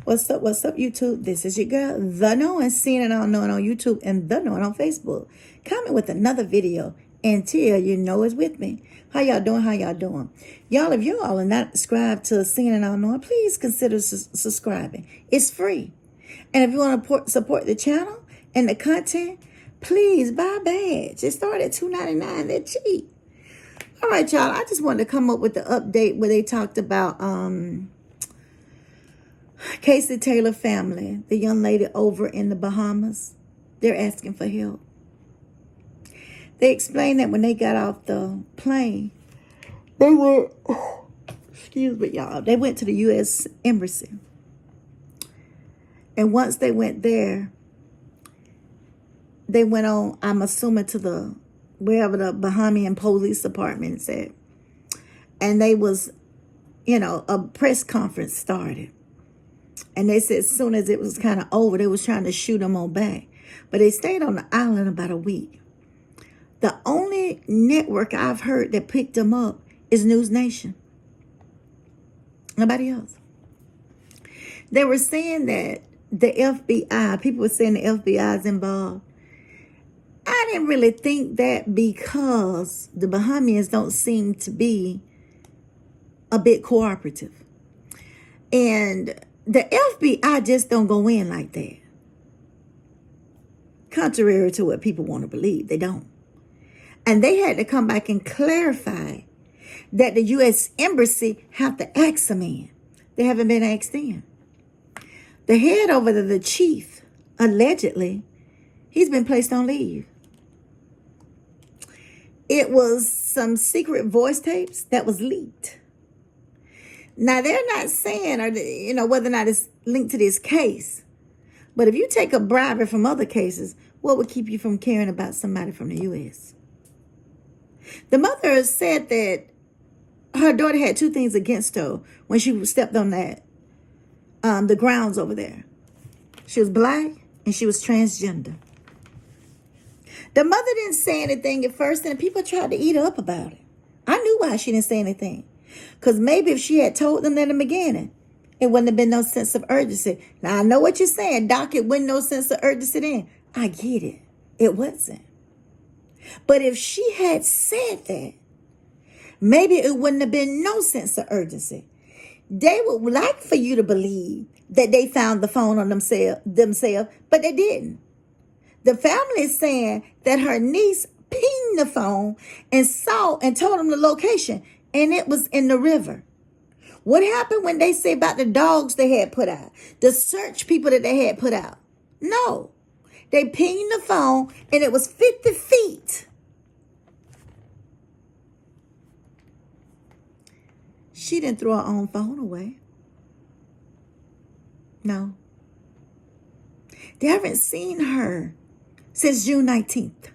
What's up, YouTube? This is your girl, The Knowing, seeing and unknowing on YouTube and The Knowing on Facebook. Coming with another video until you know it's with me. How y'all doing? How y'all doing? Y'all, if you all are not subscribed to Seeing and Unknowing, please consider subscribing. It's free. And if you want to support the channel and the content, please buy a badge. It started at $2.99. They're cheap. All right, y'all. I just wanted to come up with the update where they talked about Casey Taylor family, the young lady over in the Bahamas. They're asking for help. They explained that when they got off the plane, they were, excuse me, y'all, they went to the U.S. Embassy. And once they went there, they went on, I'm assuming, to the, wherever the Bahamian police department said. And they was, a press conference started. And they said as soon as it was kind of over, they was trying to shoot them on back. But they stayed on the island about a week. The only network I've heard that picked them up is News Nation. Nobody else. They were saying that the FBI, people were saying the FBI is involved. I didn't really think that because the Bahamians don't seem to be a bit cooperative. And the FBI just don't go in like that. Contrary to what people want to believe, they don't. And they had to come back and clarify that the U.S. Embassy have to ask them in. They haven't been asked in. The head over there, the chief, allegedly, he's been placed on leave. It was some secret voice tapes that was leaked. Now, they're not saying, or whether or not it's linked to this case. But if you take a bribery from other cases, what would keep you from caring about somebody from the U.S.? The mother said that her daughter had two things against her when she stepped on that, the grounds over there. She was black and she was transgender. The mother didn't say anything at first, and people tried to eat her up about it. I knew why she didn't say anything. Because maybe if she had told them that in the beginning, it wouldn't have been no sense of urgency. Now, I know what you're saying, Doc. It wasn't no sense of urgency then. I get it. It wasn't. But if she had said that, maybe it wouldn't have been no sense of urgency. They would like for you to believe that they found the phone on themselves, but they didn't. The family is saying that her niece pinged the phone and saw and told them the location, and it was in the river. What happened when they say about the dogs they had put out, the search people that they had put out? No. They pinged the phone, and it was 50 feet. She didn't throw her own phone away. No. They haven't seen her since June 19th.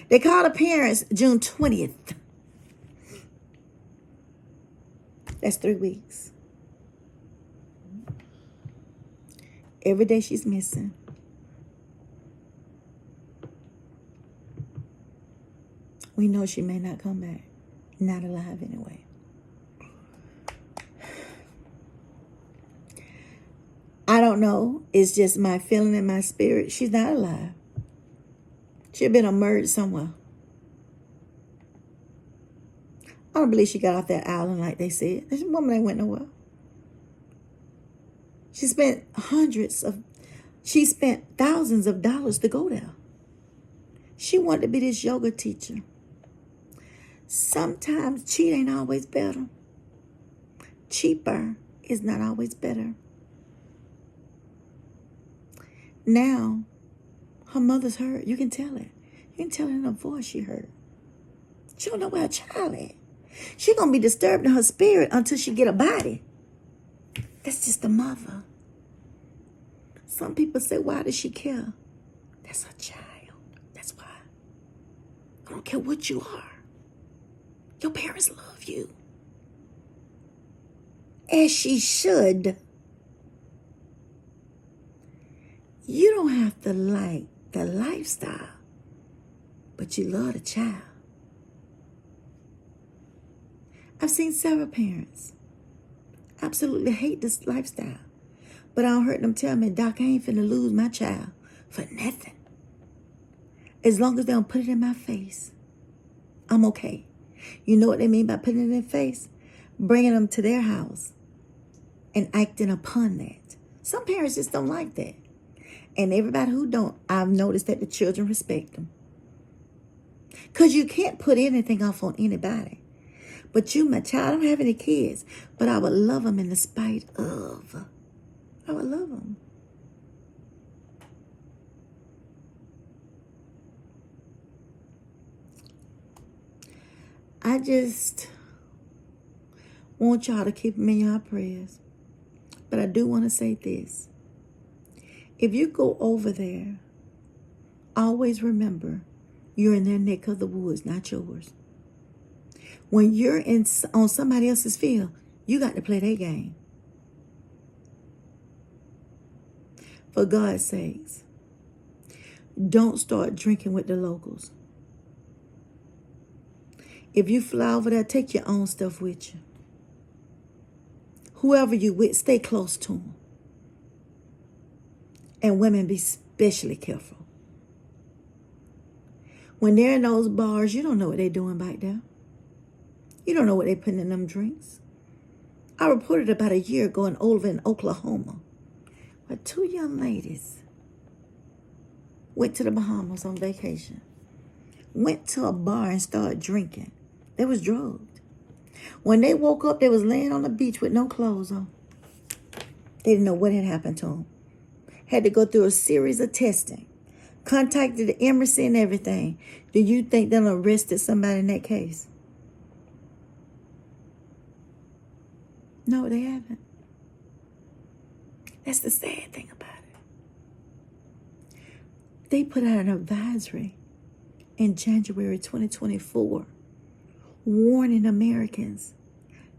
They called her parents June 20th. That's 3 weeks. Every day she's missing. We know she may not come back. Not alive anyway. I don't know. It's just my feeling in my spirit. She's not alive. She'd been murdered somewhere. I don't believe she got off that island like they said. This woman ain't went nowhere. She spent thousands of dollars to go there. She wanted to be this yoga teacher. Sometimes cheap ain't always better. Cheaper is not always better. Now, her mother's hurt. You can tell it. You can tell it in her voice she hurt. She don't know where her child at. She gonna be disturbed in her spirit until she get a body. That's just the mother. Some people say, why does she care? That's her child. That's why. I don't care what you are. Your parents love you. As she should. You don't have to like the lifestyle, but you love the child. I've seen several parents absolutely hate this lifestyle. But I don't heard them tell me, Doc, I ain't finna lose my child for nothing. As long as they don't put it in my face, I'm okay. You know what they mean by putting it in their face? Bringing them to their house and acting upon that. Some parents just don't like that. And everybody who don't, I've noticed that the children respect them. Because you can't put anything off on anybody. But you, my child, I don't have any kids. But I would love them in the spite of. I would love them. I just want y'all to keep them in your prayers. But I do want to say this. If you go over there, always remember you're in their neck of the woods, not yours. When you're on somebody else's field, you got to play their game. For God's sakes, don't start drinking with the locals. If you fly over there, take your own stuff with you. Whoever you with, stay close to them. And women, be especially careful. When they're in those bars, you don't know what they're doing back there. You don't know what they're putting in them drinks. I reported about a year ago over in Oklahoma, where 2 young ladies went to the Bahamas on vacation. Went to a bar and started drinking. They was drugged. When they woke up, they was laying on the beach with no clothes on. They didn't know what had happened to them. Had to go through a series of testing. Contacted the embassy and everything. Do you think they'll arrested somebody in that case? No, they haven't. That's the sad thing about it. They put out an advisory in January 2024 warning Americans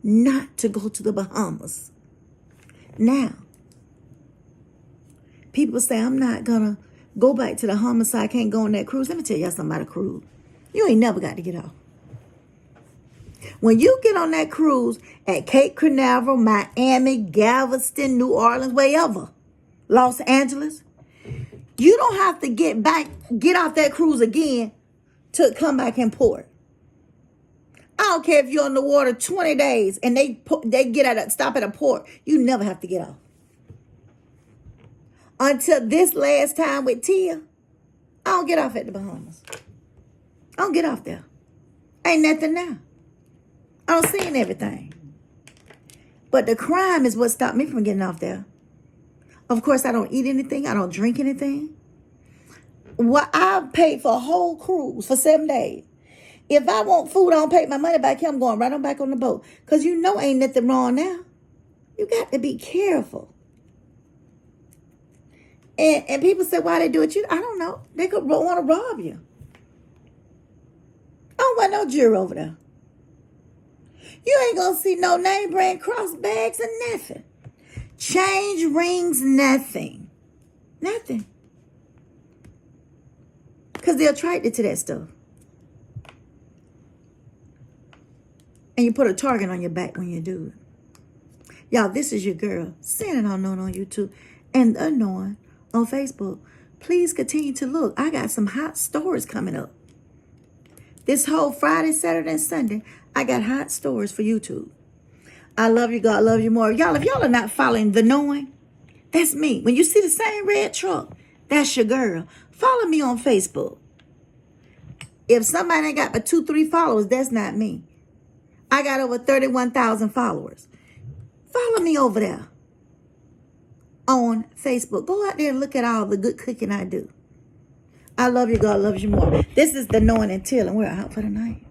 not to go to the Bahamas. Now, people say, I'm not going to go back to the homicide. I can't go on that cruise. Let me tell y'all something about a cruise. You ain't never got to get off. When you get on that cruise at Cape Canaveral, Miami, Galveston, New Orleans, wherever, Los Angeles, you don't have to get off that cruise again to come back in port. I don't care if you're on the water 20 days and they stop at a port. You never have to get off. Until this last time with Tia, I don't get off at the Bahamas. I don't get off there. Ain't nothing now. I don't see everything. But the crime is what stopped me from getting off there. Of course, I don't eat anything. I don't drink anything. Well, I paid for a whole cruise for 7 days. If I want food, I don't pay my money back here. I'm going right on back on the boat. Because you know ain't nothing wrong now. You got to be careful. And people say, why they do it? I don't know. They could want to rob you. I don't want no jury over there. You ain't going to see no name brand cross bags or nothing. Change rings, nothing. Nothing. Because they're attracted to that stuff. And you put a target on your back when you do it. Y'all, this is your girl, Sin and Unknown on YouTube and Unknown on Facebook. Please continue to look. I got some hot stories coming up. This whole Friday, Saturday, and Sunday, I got hot stories for YouTube. I love you, God love you more. Y'all, if y'all are not following The Knowing, that's me. When you see the same red truck, that's your girl. Follow me on Facebook. If somebody ain't got but 2-3 followers, that's not me. I got over 31,000 followers. Follow me over there on Facebook. Go out there and look at all the good cooking I do. I love you, God loves you more. This is The Knowing and Till, and we're out for the night.